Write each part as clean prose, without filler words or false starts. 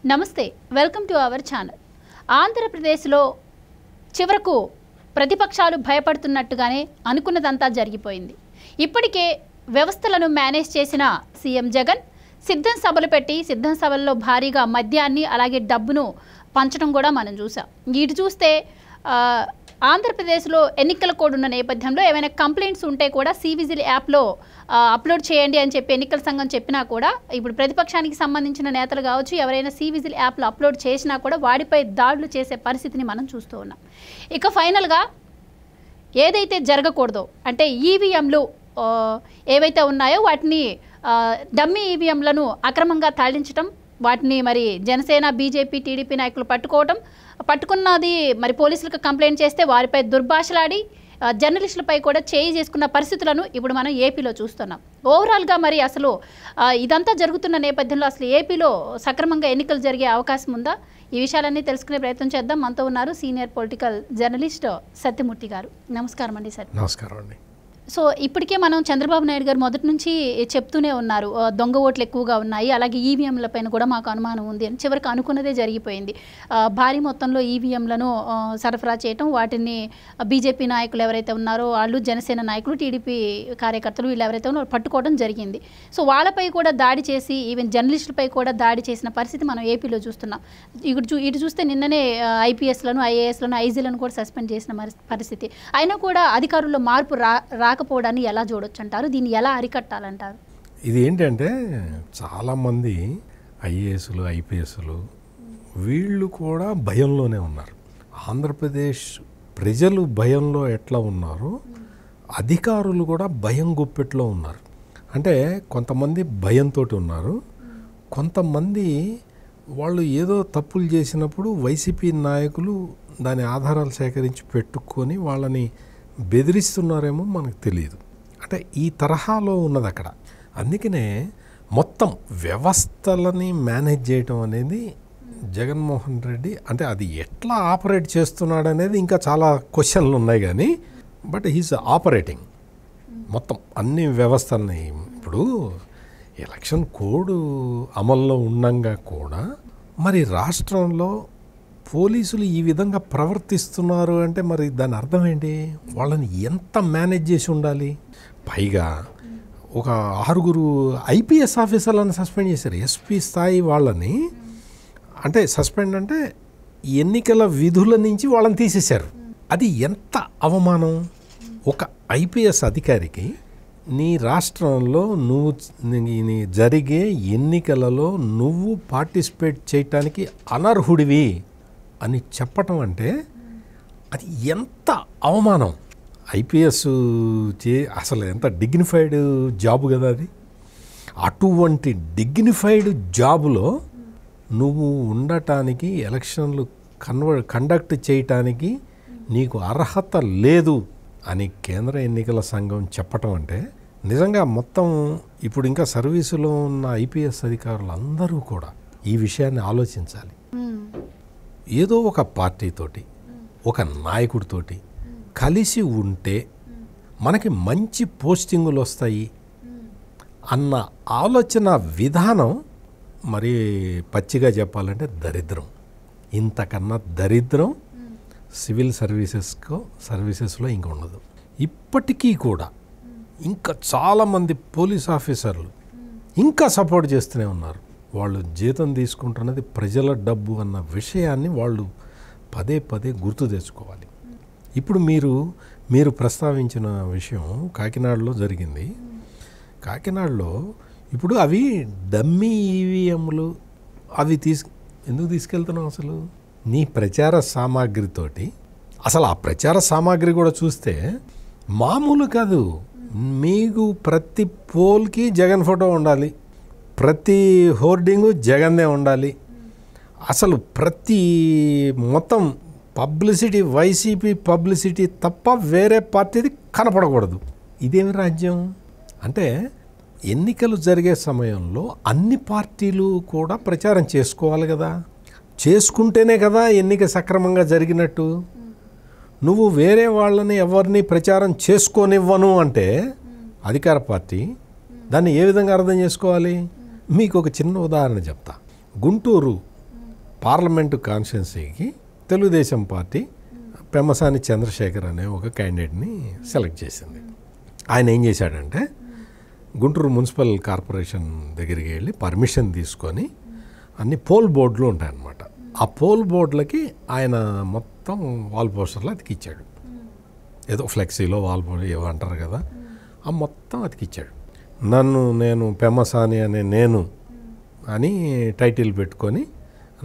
నమస్తే, welcome to our channel. ఆంధ్రప్రదేశ్లో చివరకు ప్రతిపక్షాలు భయపడుతున్నట్టుగానే అనుకున్నదంతా జరిగిపోయింది. ఇప్పటికే వ్యవస్థలను మేనేజ్ చేసిన సీఎం జగన్ సిద్ధం సభలు పెట్టి సిద్ధం సభల్లో భారీగా మద్యాన్ని అలాగే డబ్బును పంచడం కూడా మనం చూసాం. ఇటు చూస్తే ఆంధ్రప్రదేశ్లో ఎన్నికల కోడ్ ఉన్న నేపథ్యంలో ఏమైనా కంప్లైంట్స్ ఉంటే కూడా సివిజిల్ యాప్లో అప్లోడ్ చేయండి అని చెప్పి ఎన్నికల సంఘం చెప్పినా కూడా ఇప్పుడు ప్రతిపక్షానికి సంబంధించిన నేతలు కావచ్చు ఎవరైనా సివిజిల్ యాప్లో అప్లోడ్ చేసినా కూడా వాడిపై దాడులు చేసే పరిస్థితిని మనం చూస్తూ ఉన్నాం. ఇక ఫైనల్గా ఏదైతే జరగకూడదో అంటే ఈవీఎంలు ఏవైతే ఉన్నాయో వాటిని డమ్మీ ఈవీఎంలను అక్రమంగా తరలించడం, వాటిని మరి జనసేన బీజేపీ టీడీపీ నాయకులు పట్టుకున్నది మరి పోలీసులకు కంప్లైంట్ చేస్తే వారిపై దుర్భాషలాడి జర్నలిస్టులపై కూడా చేయి చేసుకున్న పరిస్థితులను ఇప్పుడు మనం ఏపీలో చూస్తున్నాం. ఓవరాల్గా మరి అసలు ఇదంతా జరుగుతున్న నేపథ్యంలో అసలు ఏపీలో సక్రమంగా ఎన్నికలు జరిగే అవకాశం ఉందా? ఈ విషయాలన్నీ తెలుసుకునే ప్రయత్నం చేద్దాం. మనతో ఉన్నారు సీనియర్ పొలిటికల్ జర్నలిస్ట్ సత్యమూర్తి గారు. నమస్కారం అండి సార్. నమస్కారం అండి. సో ఇప్పటికే మనం చంద్రబాబు నాయుడు గారు మొదటి నుంచి చెప్తూనే ఉన్నారు దొంగ ఓట్లు ఎక్కువగా ఉన్నాయి, అలాగే ఈవీఎంల పైన కూడా మాకు అనుమానం ఉంది అని. చివరికి అనుకున్నదే జరిగిపోయింది. భారీ మొత్తంలో ఈవీఎంలను సరఫరా చేయటం, వాటిని బీజేపీ నాయకులు ఎవరైతే ఉన్నారో వాళ్ళు, జనసేన నాయకులు, టీడీపీ కార్యకర్తలు వీళ్ళు ఎవరైతే ఉన్నారో పట్టుకోవడం జరిగింది. సో వాళ్ళపై కూడా దాడి చేసి ఈవెన్ జర్నలిస్టులపై కూడా దాడి చేసిన పరిస్థితి మనం ఏపీలో చూస్తున్నాం. ఇటు చూస్తే నిన్ననే ఐపీఎస్లను, ఐఏఎస్లను, ఐజీలను కూడా సస్పెండ్ చేసిన పరిస్థితి. అయినా కూడా అధికారుల్లో మార్పు రాకపోవడాన్ని ఎలా చూడొచ్చు అంటారు? దీన్ని ఎలా అరికట్టాలంటారు? ఇది ఏంటంటే చాలామంది ఐఏఎస్లు, ఐపీఎస్లు వీళ్ళు కూడా భయంలోనే ఉన్నారు. ఆంధ్రప్రదేశ్ ప్రజలు భయంలో ఎట్లా ఉన్నారో అధికారులు కూడా భయం గుప్పెట్లో ఉన్నారు. అంటే కొంతమంది భయంతో ఉన్నారు, కొంతమంది వాళ్ళు ఏదో తప్పులు చేసినప్పుడు వైసీపీ నాయకులు దాని ఆధారాలు సేకరించి పెట్టుకొని వాళ్ళని బెదిరిస్తున్నారేమో మనకు తెలియదు. అంటే ఈ తరహాలో ఉన్నది అక్కడ. అందుకనే మొత్తం వ్యవస్థలని మేనేజ్ చేయటం అనేది జగన్మోహన్ రెడ్డి అంటే అది ఎట్లా ఆపరేట్ చేస్తున్నాడు అనేది ఇంకా చాలా క్వశ్చన్లు ఉన్నాయి. కానీ బట్ హీస్ ఆపరేటింగ్ మొత్తం అన్ని వ్యవస్థలని. ఇప్పుడు ఎలక్షన్ కోడ్ అమల్లో ఉండగా కూడా మరి రాష్ట్రంలో పోలీసులు ఈ విధంగా ప్రవర్తిస్తున్నారు అంటే మరి దాని అర్థం ఏంటి? వాళ్ళని ఎంత మేనేజ్ చేసి ఉండాలి? పైగా ఒక 6 ఐపీఎస్ ఆఫీసర్లను సస్పెండ్ చేశారు. ఎస్పీ స్థాయి వాళ్ళని అంటే సస్పెండ్ అంటే ఎన్నికల విధుల నుంచి వాళ్ళని తీసేశారు. అది ఎంత అవమానం! ఒక ఐపీఎస్ అధికారికి నీ రాష్ట్రంలో నీ జరిగే ఎన్నికలలో నువ్వు పార్టిసిపేట్ చేయటానికి అనర్హుడివి అని చెప్పటం అంటే అది ఎంత అవమానం! ఐపీఎస్ అసలు ఎంత డిగ్నిఫైడ్ జాబ్ కదా అది. అటువంటి డిగ్నిఫైడ్ జాబులో నువ్వు ఉండటానికి, ఎలక్షన్లు కండక్ట్ చేయటానికి నీకు అర్హత లేదు అని కేంద్ర ఎన్నికల సంఘం చెప్పటం అంటే నిజంగా మొత్తం ఇప్పుడు ఇంకా సర్వీసులో ఉన్న ఐపీఎస్ అధికారులు అందరూ కూడా ఈ విషయాన్ని ఆలోచించాలి. ఏదో ఒక పార్టీతోటి, ఒక నాయకుడితోటి కలిసి ఉంటే మనకి మంచి పోస్టింగులు వస్తాయి అన్న ఆలోచన విధానం మరి పచ్చిగా చెప్పాలంటే దరిద్రం. ఇంతకన్నా దరిద్రం సివిల్ సర్వీసెస్లో ఇంకా ఉండదు. ఇప్పటికీ కూడా ఇంకా చాలామంది పోలీస్ ఆఫీసర్లు ఇంకా సపోర్ట్ చేస్తూనే ఉన్నారు. వాళ్ళు జీతం తీసుకుంటున్నది ప్రజల డబ్బు అన్న విషయాన్ని వాళ్ళు పదే పదే గుర్తు తెచ్చుకోవాలి. ఇప్పుడు మీరు ప్రస్తావించిన విషయం కాకినాడలో జరిగింది. కాకినాడలో ఇప్పుడు అవి డమ్మీ ఈవీఎంలు అవి ఎందుకు తీసుకెళ్తున్నాం? అసలు నీ ప్రచార సామాగ్రితోటి, అసలు ఆ ప్రచార సామాగ్రి కూడా చూస్తే మామూలు కాదు. మీకు ప్రతి పోల్కి జగన్ ఫోటో ఉండాలి, ప్రతి హోర్డింగు జగన్నే ఉండాలి, అసలు ప్రతి మొత్తం పబ్లిసిటీ వైసీపీ పబ్లిసిటీ తప్ప వేరే పార్టీది కనపడకూడదు. ఇదేమి రాజ్యం? అంటే ఎన్నికలు జరిగే సమయంలో అన్ని పార్టీలు కూడా ప్రచారం చేసుకోవాలి కదా. చేసుకుంటేనే కదా ఎన్నిక సక్రమంగా జరిగినట్టు. నువ్వు వేరే వాళ్ళని ఎవరిని ప్రచారం చేసుకోనివ్వను అంటే అధికార పార్టీ దాన్ని ఏ విధంగా అర్థం చేసుకోవాలి? మీకు ఒక చిన్న ఉదాహరణ చెప్తా. గుంటూరు పార్లమెంటు కాన్స్టిట్యున్సీకి తెలుగుదేశం పార్టీ పెమ్మసాని చంద్రశేఖర్ అనే ఒక క్యాండిడేట్ని సెలెక్ట్ చేసింది. ఆయన ఏం చేశాడంటే గుంటూరు మున్సిపల్ కార్పొరేషన్ దగ్గరికి వెళ్ళి పర్మిషన్ తీసుకొని అన్ని పోల్ బోర్డులు ఉంటాయన్నమాట. ఆ పోల్ బోర్డులకి ఆయన మొత్తం వాల్ పోస్టర్లు అతికిచ్చాడు. ఏదో ఫ్లెక్సీలో వాల్ బోర్డు ఏవో అంటారు కదా, ఆ మొత్తం అతికిచ్చాడు. నేను పెమ్మసాని అనే నేను అని టైటిల్ పెట్టుకొని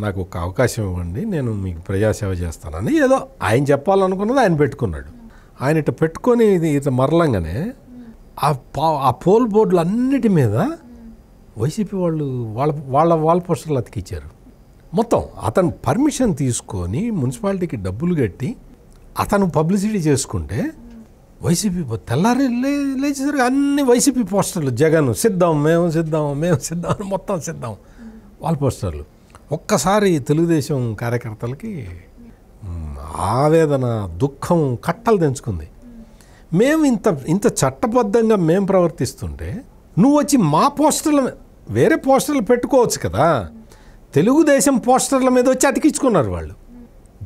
నాకు ఒక అవకాశం ఇవ్వండి, నేను మీకు ప్రజాసేవ చేస్తానని ఏదో ఆయన చెప్పాలనుకున్నది ఆయన పెట్టుకున్నాడు. ఆయన ఇట్లా పెట్టుకొని ఇట్లా మరలంగానే ఆ పోల్ బోర్డులు అన్నిటి మీద వైసీపీ వాళ్ళు వాళ్ళ వాల్ పోస్టర్లు అతికిచ్చారు మొత్తం. అతను పర్మిషన్ తీసుకొని మున్సిపాలిటీకి డబ్బులు కట్టి అతను పబ్లిసిటీ చేసుకుంటే వైసీపీ తెల్లారి లేచేసరికి అన్ని వైసీపీ పోస్టర్లు, జగన్ సిద్ధం, మేము సిద్ధం అని మొత్తం సిద్ధం వాల్ పోస్టర్లు. ఒక్కసారి తెలుగుదేశం కార్యకర్తలకి ఆవేదన, దుఃఖం కట్టలు తెంచుకుంది. మేము ఇంత చట్టబద్ధంగా మేము ప్రవర్తిస్తుంటే నువ్వు వచ్చి మా పోస్టర్ల వేరే పోస్టర్లు పెట్టుకోవచ్చు కదా, తెలుగుదేశం పోస్టర్ల మీద వచ్చి అతికించుకున్నారు వాళ్ళు.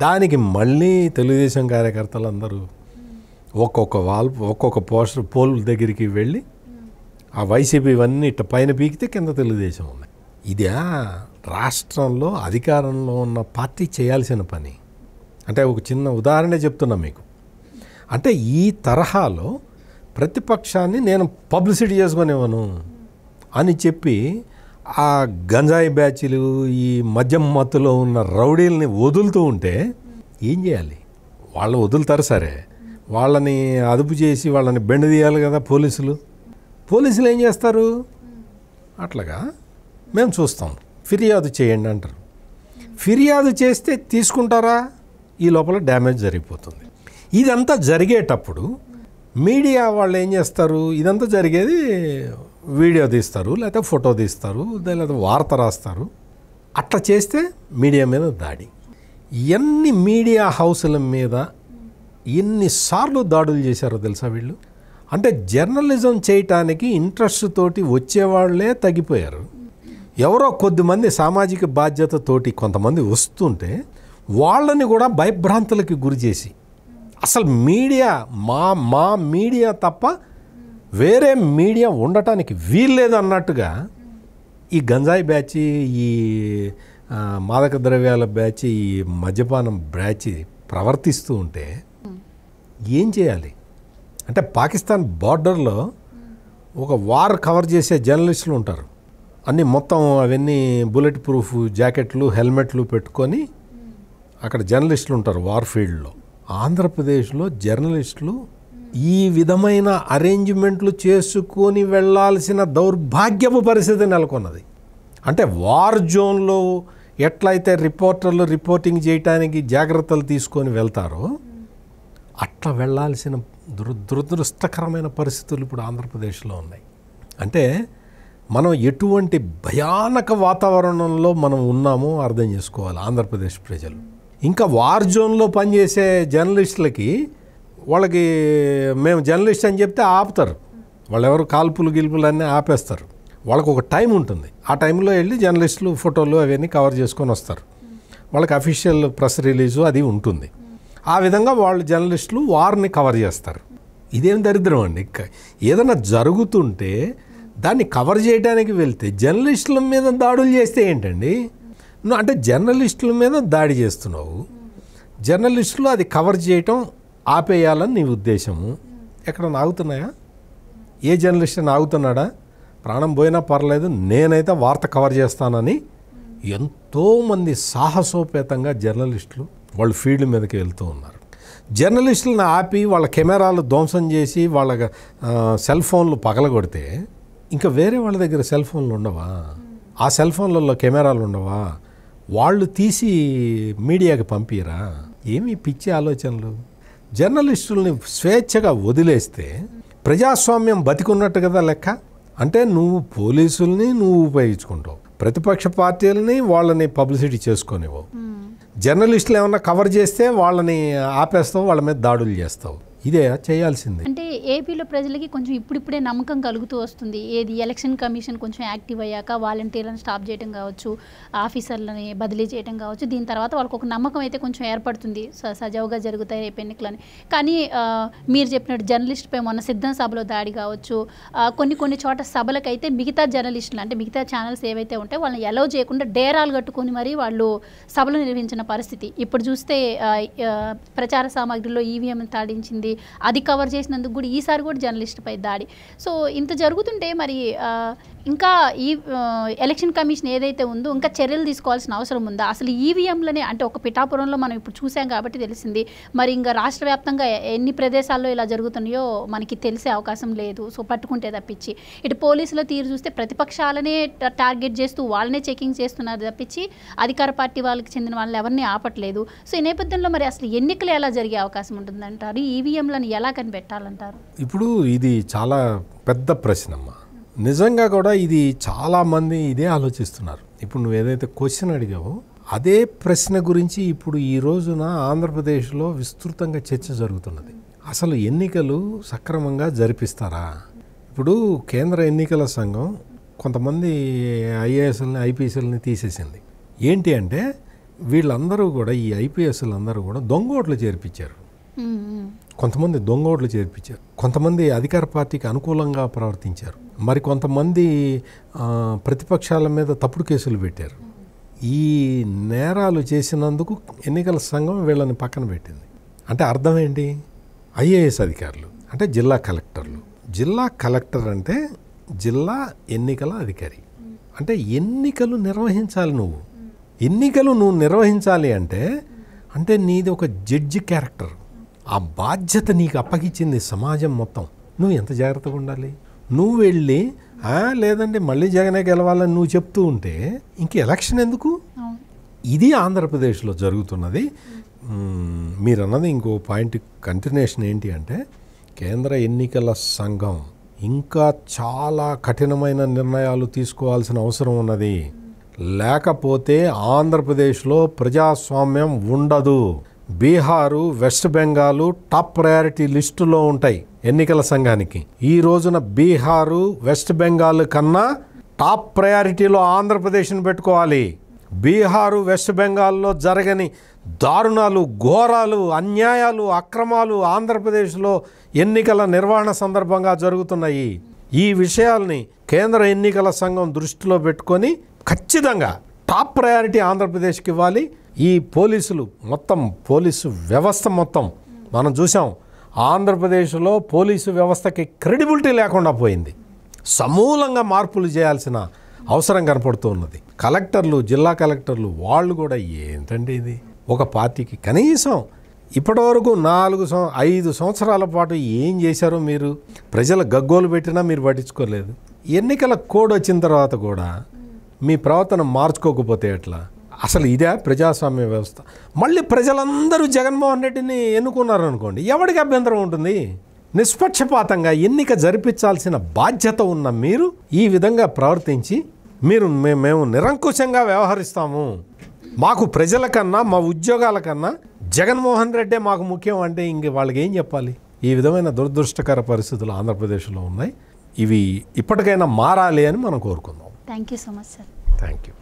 దానికి మళ్ళీ తెలుగుదేశం కార్యకర్తలందరూ ఒక్కొక్క పోస్టర్ పోల్ దగ్గరికి వెళ్ళి ఆ వైసీపీ ఇవన్నీ ఇట్ట పైన పీకితే కింద తెలుగుదేశం ఉన్నాయి. ఇదే రాష్ట్రంలో అధికారంలో ఉన్న పార్టీ చేయాల్సిన పని. అంటే ఒక చిన్న ఉదాహరణ చెప్తున్నా మీకు. అంటే ఈ తరహాలో ప్రతిపక్షాన్ని నేను పబ్లిసిటీ చేసుకునేవాను అని చెప్పి ఆ గంజాయి బ్యాచ్లు, ఈ మద్యం మత్తులో ఉన్న రౌడీల్ని వదులుతూ ఉంటే ఏం చేయాలి? వాళ్ళు వదులుతారు సరే, వాళ్ళని అదుపు చేసి వాళ్ళని బెండ తీయాలి కదా పోలీసులు ఏం చేస్తారు? అట్లాగా మేము చూస్తాం, ఫిర్యాదు చేయండి అంటారు. ఫిర్యాదు చేస్తే తీసుకుంటారా? ఈ లోపల డ్యామేజ్ జరిగిపోతుంది. ఇదంతా జరిగేటప్పుడు మీడియా వాళ్ళు ఏం చేస్తారు? ఇదంతా జరిగేది వీడియో తీస్తారు, లేకపోతే ఫోటో తీస్తారు, లేకపోతే వార్త రాస్తారు. అట్లా చేస్తే మీడియా మీద దాడి. ఎన్ని మీడియా హౌసుల మీద ఎన్నిసార్లు దాడులు చేశారో తెలుసా వీళ్ళు? అంటే జర్నలిజం చేయటానికి ఇంట్రెస్ట్ తోటి వచ్చేవాళ్లే తగ్గిపోయారు. ఎవరో కొద్దిమంది సామాజిక బాధ్యతతోటి కొంతమంది వస్తుంటే వాళ్ళని కూడా భయభ్రాంతులకి గురి చేసి, అసలు మీడియా మా మీడియా తప్ప వేరే మీడియా ఉండటానికి వీల్లేదు అన్నట్టుగా ఈ గంజాయి బ్యాచ్, ఈ మాదక ద్రవ్యాల బ్యాచ్, ఈ మద్యపానం బ్యాచ్ ప్రవర్తిస్తూ ఉంటే ఏం చేయాలి? అంటే పాకిస్తాన్ బార్డర్లో ఒక వార్ కవర్ చేసే జర్నలిస్టులు ఉంటారు. అన్నీ మొత్తం అవన్నీ బుల్లెట్ ప్రూఫ్ జాకెట్లు, హెల్మెట్లు పెట్టుకొని అక్కడ జర్నలిస్టులు ఉంటారు వార్ ఫీల్డ్లో. ఆంధ్రప్రదేశ్లో జర్నలిస్టులు ఈ విధమైన అరేంజ్మెంట్లు చేసుకొని వెళ్ళాల్సిన దౌర్భాగ్యపు పరిస్థితి నెలకొన్నది. అంటే వార్ జోన్లో ఎట్లయితే రిపోర్టర్లు రిపోర్టింగ్ చేయడానికి జాగ్రత్తలు తీసుకొని వెళ్తారో అట్లా వెళ్ళాల్సిన దురదృష్టకరమైన పరిస్థితులు ఇప్పుడు ఆంధ్రప్రదేశ్లో ఉన్నాయి. అంటే మనం ఎటువంటి భయానక వాతావరణంలో మనం ఉన్నామో అర్థం చేసుకోవాలి ఆంధ్రప్రదేశ్ ప్రజలు. ఇంకా వార్ జోన్లో పనిచేసే జర్నలిస్టులకి వాళ్ళకి మేము జర్నలిస్ట్ అని చెప్తే ఆపుతారు. వాళ్ళు ఎవరు కాల్పులు గిల్పులు అన్నీ ఆపేస్తారు. వాళ్ళకు ఒక టైం ఉంటుంది. ఆ టైంలో వెళ్ళి జర్నలిస్టులు ఫోటోలు అవన్నీ కవర్ చేసుకొని వస్తారు. వాళ్ళకి అఫీషియల్ ప్రెస్ రిలీజు అది ఉంటుంది. ఆ విధంగా వాళ్ళు జర్నలిస్టులు వార్ని కవర్ చేస్తారు. ఇదేం దరిద్రం అండి. ఏదైనా జరుగుతుంటే దాన్ని కవర్ చేయడానికి వెళ్తే జర్నలిస్టుల మీద దాడులు చేస్తే ఏంటండి? నువ్వు అంటే జర్నలిస్టుల మీద దాడి చేస్తున్నావు, జర్నలిస్టులు అది కవర్ చేయటం ఆపేయాలని నీ ఉద్దేశము. ఎక్కడన్నా ఆగుతున్నాయా? ఏ జర్నలిస్ట్ ఆగుతున్నాడా? ప్రాణం పోయినా పర్లేదు, నేనైతే వార్త కవర్ చేస్తానని ఎంతోమంది సాహసోపేతంగా జర్నలిస్టులు వాళ్ళు ఫీల్డ్ మీదకి వెళ్తూ ఉన్నారు. జర్నలిస్టులను ఆపి వాళ్ళ కెమెరాలు ధ్వంసం చేసి వాళ్ళ సెల్ ఫోన్లు పగలగొడితే ఇంకా వేరే వాళ్ళ దగ్గర సెల్ ఫోన్లు ఉండవా? ఆ సెల్ ఫోన్లలో కెమెరాలు ఉండవా? వాళ్ళు తీసి మీడియాకి పంపిరా? ఏమీ పిచ్చి ఆలోచనలు. జర్నలిస్టుల్ని స్వేచ్ఛగా వదిలేస్తే ప్రజాస్వామ్యం బతికున్నట్టు కదా లెక్క. అంటే నువ్వు పోలీసుల్ని నువ్వు ఉపయోగించుకుంటావు, ప్రతిపక్ష పార్టీలని వాళ్ళని పబ్లిసిటీ చేసుకొనివ్వవు, జర్నలిస్టులు ఏమన్నా కవర్ చేస్తే వాళ్ళని ఆపేస్తావు, వాళ్ళ మీద దాడులు చేస్తావు. ఇదే చేయాల్సింది. అంటే ఏపీలో ప్రజలకి కొంచెం ఇప్పుడిప్పుడే నమ్మకం కలుగుతూ వస్తుంది. ఏది ఎలక్షన్ కమిషన్ కొంచెం యాక్టివ్ అయ్యాక వాలంటీర్లను స్టాప్ చేయడం కావచ్చు, ఆఫీసర్లని బదిలీ చేయడం కావచ్చు, దీని తర్వాత వాళ్ళకు ఒక నమ్మకం అయితే కొంచెం ఏర్పడుతుంది, సజావుగా జరుగుతాయి రేపు ఎన్నికలని. కానీ మీరు చెప్పినట్టు జర్నలిస్టుపై మొన్న సిద్ధం సభలో దాడి కావచ్చు, కొన్ని చోట సభలకైతే మిగతా జర్నలిస్టులు అంటే మిగతా ఛానల్స్ ఏవైతే ఉంటాయో వాళ్ళని అలౌ చేయకుండా డేరాలు కట్టుకొని మరీ వాళ్ళు సభలు నిర్వహించిన పరిస్థితి. ఇప్పుడు చూస్తే ప్రచార సామాగ్రిలో ఈవీఎం తాడించింది, అది కవర్ చేసినందుకు కూడా ఈసారి కూడా జర్నలిస్టుపై దాడి. సో ఇంత జరుగుతుంటే మరి ఇంకా ఈ ఎలక్షన్ కమిషన్ ఏదైతే ఉందో ఇంకా చర్యలు తీసుకోవాల్సిన అవసరం ఉందా? అసలు ఈవీఎంలని అంటే ఒక పిఠాపురంలో మనం ఇప్పుడు చూసాం కాబట్టి తెలిసింది, మరి ఇంకా రాష్ట్ర వ్యాప్తంగా ఎన్ని ప్రదేశాల్లో ఇలా జరుగుతున్నాయో మనకి తెలిసే అవకాశం లేదు. సో పట్టుకుంటే తప్పించి ఇటు పోలీసుల తీరు చూస్తే ప్రతిపక్షాలనే టార్గెట్ చేస్తూ వాళ్ళనే చెకింగ్ చేస్తున్నారు తప్పించి అధికార పార్టీ వాళ్ళకి చెందిన వాళ్ళని ఎవరిని ఆపట్లేదు. సో ఈ నేపథ్యంలో మరి అసలు ఎన్నికలు ఎలా జరిగే అవకాశం ఉంటుందంటారు? ఈవీఎంలను ఎలా కనిపెట్టాలంటారు? ఇప్పుడు ఇది చాలా పెద్ద ప్రశ్న అమ్మా. నిజంగా కూడా ఇది చాలామంది ఇదే ఆలోచిస్తున్నారు. ఇప్పుడు నువ్వు ఏదైతే క్వశ్చన్ అడిగావో అదే ప్రశ్న గురించి ఇప్పుడు ఈ రోజున ఆంధ్రప్రదేశ్లో విస్తృతంగా చర్చ జరుగుతున్నది. అసలు ఎన్నికలు సక్రమంగా జరిపిస్తారా? ఇప్పుడు కేంద్ర ఎన్నికల సంఘం కొంతమంది ఐఏఎస్ఎల్ని ఐపీఎస్ఎల్ని తీసేసింది. ఏంటి అంటే వీళ్ళందరూ కూడా ఈ ఐపీఎస్ఎల్ అందరూ కూడా దొంగోట్లు చేర్పించారు. కొంతమంది దొంగోట్లు చేర్పించారు, కొంతమంది అధికార పార్టీకి అనుకూలంగా ప్రవర్తించారు, మరి కొంతమంది ప్రతిపక్షాల మీద తప్పుడు కేసులు పెట్టారు. ఈ నేరాలు చేసినందుకు ఎన్నికల సంఘం వీళ్ళని పక్కన పెట్టింది. అంటే అర్థం ఏంటి? ఐఏఎస్ అధికారులు అంటే జిల్లా కలెక్టర్లు. జిల్లా కలెక్టర్ అంటే జిల్లా ఎన్నికల అధికారి. అంటే ఎన్నికలు నిర్వహించాలి. ఎన్నికలు నువ్వు నిర్వహించాలి అంటే నీది ఒక జడ్జి క్యారెక్టర్. ఆ బాధ్యత నీకు అప్పగించింది సమాజం మొత్తం. నువ్వు ఎంత జాగ్రత్తగా ఉండాలి? నువ్వు వెళ్ళి లేదంటే మళ్ళీ జగనే గెలవాలని నువ్వు చెప్తూ ఉంటే ఇంక ఎలక్షన్ ఎందుకు? ఇది ఆంధ్రప్రదేశ్లో జరుగుతున్నది. మీరు అన్నది ఇంకో పాయింట్ కంటిన్యూషన్ ఏంటి అంటే కేంద్ర ఎన్నికల సంఘం ఇంకా చాలా కఠినమైన నిర్ణయాలు తీసుకోవాల్సిన అవసరం ఉన్నది. లేకపోతే ఆంధ్రప్రదేశ్లో ప్రజాస్వామ్యం ఉండదు. Bihar, west Bengal top priority లిస్టులో ఉంటాయి ఎన్నికల సంఘానికి. ఈ రోజున బీహారు, వెస్ట్ బెంగాల్ కన్నా టాప్ ప్రయారిటీలో ఆంధ్రప్రదేశ్ని పెట్టుకోవాలి. బీహారు, వెస్ట్ బెంగాల్లో జరగని దారుణాలు, ఘోరాలు, అన్యాయాలు, అక్రమాలు ఆంధ్రప్రదేశ్లో ఎన్నికల నిర్వహణ సందర్భంగా జరుగుతున్నాయి. ఈ విషయాల్ని కేంద్ర ఎన్నికల సంఘం దృష్టిలో పెట్టుకొని ఖచ్చితంగా టాప్ ప్రయారిటీ ఆంధ్రప్రదేశ్కి ఇవ్వాలి. ఈ పోలీసులు మొత్తం, పోలీసు వ్యవస్థ మొత్తం మనం చూసాం. ఆంధ్రప్రదేశ్లో పోలీసు వ్యవస్థకి క్రెడిబిలిటీ లేకుండా పోయింది. సమూలంగా మార్పులు చేయాల్సిన అవసరం కనపడుతూ ఉన్నది. కలెక్టర్లు, జిల్లా కలెక్టర్లు వాళ్ళు కూడా ఏంటంటే ఇది ఒక పార్టీకి కనీసం ఇప్పటివరకు 5 సంవత్సరాల పాటు ఏం చేశారో మీరు ప్రజల గగ్గోలు పెట్టినా మీరు పట్టించుకోలేదు. ఎన్నికల కోడ్ వచ్చిన తర్వాత కూడా మీ ప్రవర్తన మార్చుకోకపోతే ఎట్లా? అసలు ఇదే ప్రజాస్వామ్య వ్యవస్థ. మళ్ళీ ప్రజలందరూ జగన్మోహన్ రెడ్డిని ఎన్నుకున్నారనుకోండి, ఎవరికి అభ్యంతరం ఉంటుంది? నిష్పక్షపాతంగా ఎన్నిక జరిపించాల్సిన బాధ్యత ఉన్న మీరు ఈ విధంగా ప్రవర్తించి మేము నిరంకుశంగా వ్యవహరిస్తాము, మాకు ప్రజల కన్నా మా ఉద్యోగాల కన్నా జగన్మోహన్ రెడ్డే మాకు ముఖ్యం అంటే ఇంక వాళ్ళకి ఏం చెప్పాలి? ఈ విధమైన దురదృష్టకర పరిస్థితులు ఆంధ్రప్రదేశ్లో ఉన్నాయి. ఇవి ఇప్పటికైనా మారాలి అని మనం కోరుకుందాం. Thank you so much sir. Thank you.